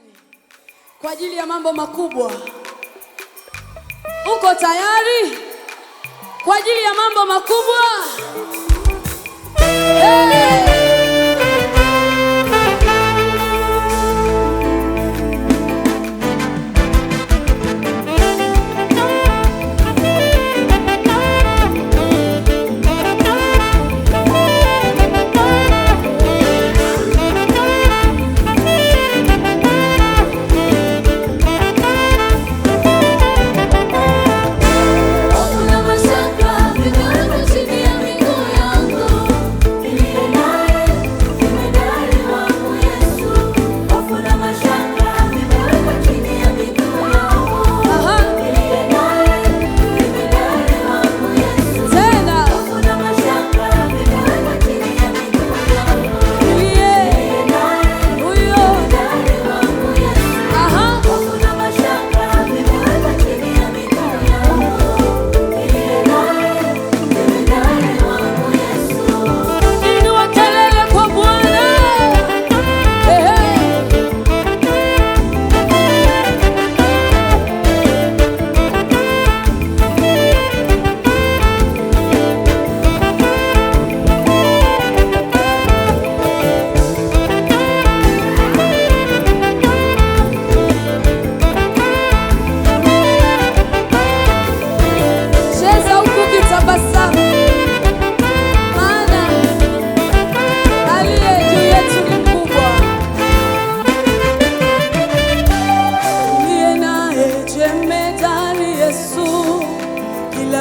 duniani kwa ajili ya mambo makubwa. Uko tayari kwa ajili ya mambo makubwa? Hey!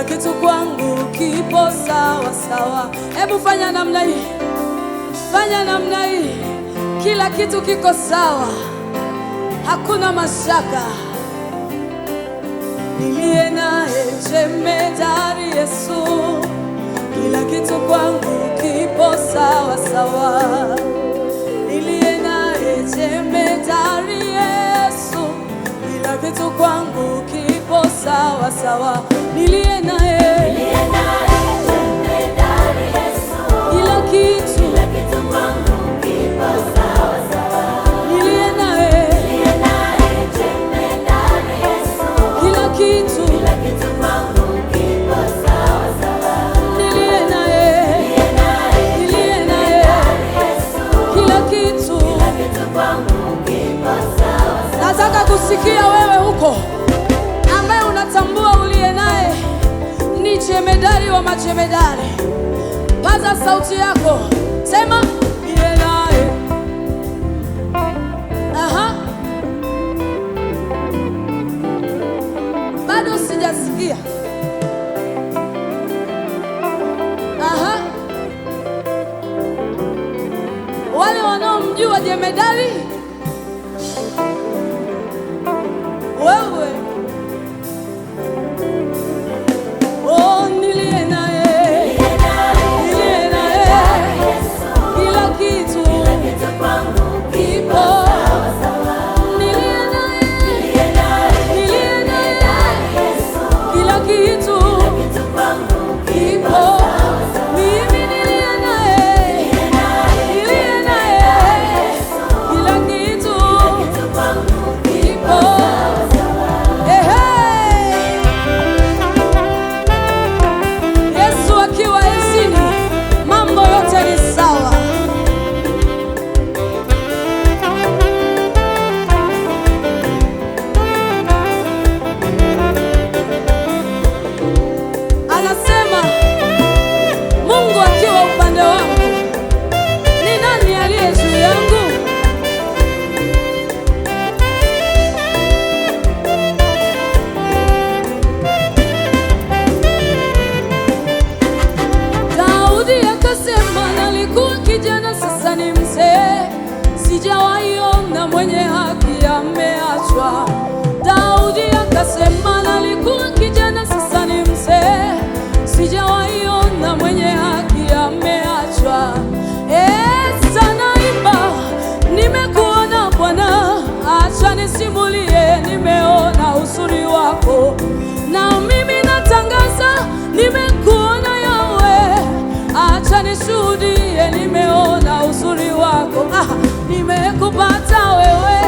Kitu kwangu kipo sawa sawa. Hebu fanya namna hii, fanya namna hii. Kila kitu kiko sawa, hakuna mashaka. Niliye naye jemedari Yesu, kila kitu kwangu kipo sawa sawa. Niliye naye jemedari Yesu, kila kitu kwangu kipo sawa sawa. Niliye naye jemedari Yesu, kila kitu kwangu kipo sawa sawa. Niliye naye jemedari Yesu, kila kitu kwangu kipo sawa sawa. Niliye naye Yesu, kila kitu kwangu kipo sawa sawa. Nataka kusikia wewe huko ambaye unatambua uliye naye ni jemedari wa majemedari. Paza sauti yako, sema niye naye. Aha, bado sijasikia. Aha, wale wanaomjua jemedari, wewe sijawaiona mwenye haki ameachwa. Daudi akasema nalikuwa kijana, sasa ni mzee, sijawaiona mwenye haki ameachwa. Sana imba, nimekuona Bwana, acha nisimulie, nimeona uzuri wako. Na mimi natangaza, nimekuona Yawe, acha nishuhudie, nimeona uzuri wako. Nimekupata wewe,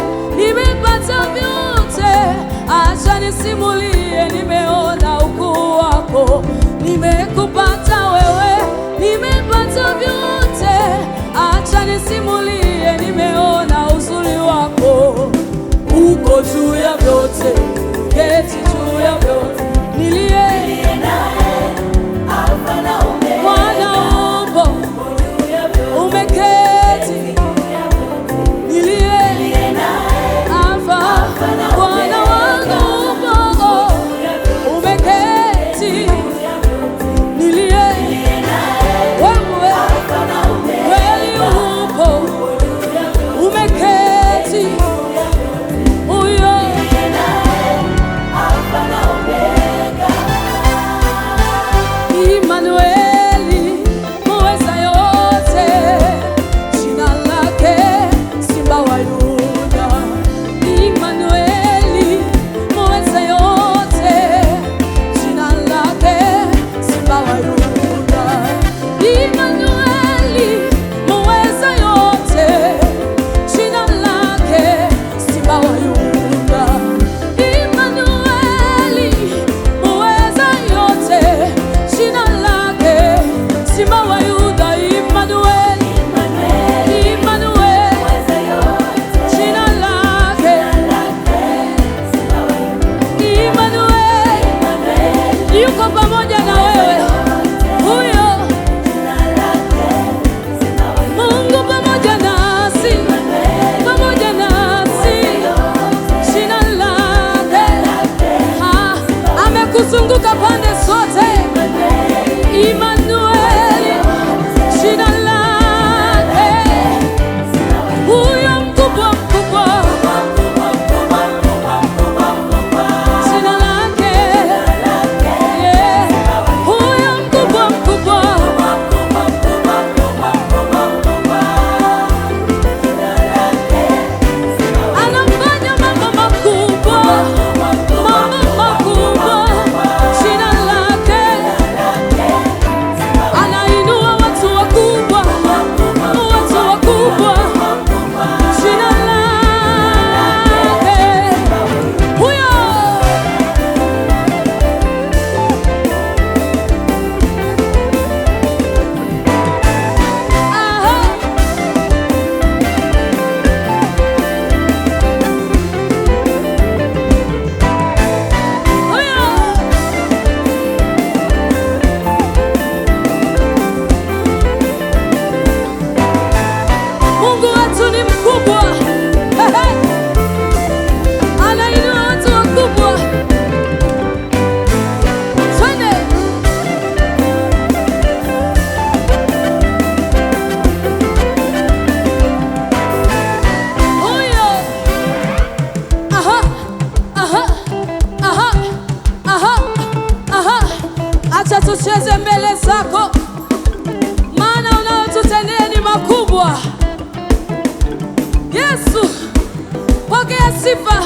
sifa.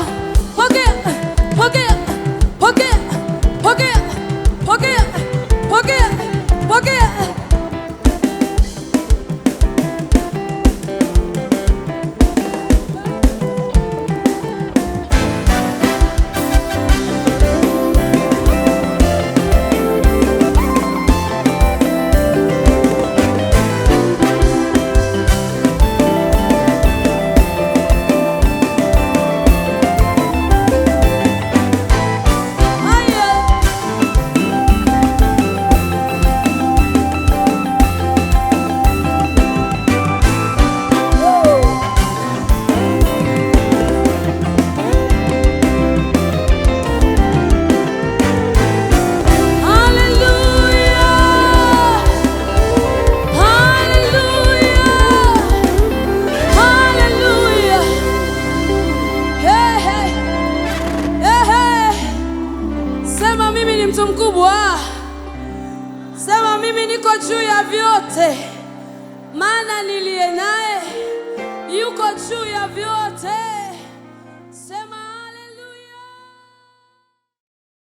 Pokea, pokea, pokea, pokea, pokea, pokea, pokea. Mtu mkubwa, sema mimi niko juu ya vyote, maana niliye naye yuko juu ya vyote.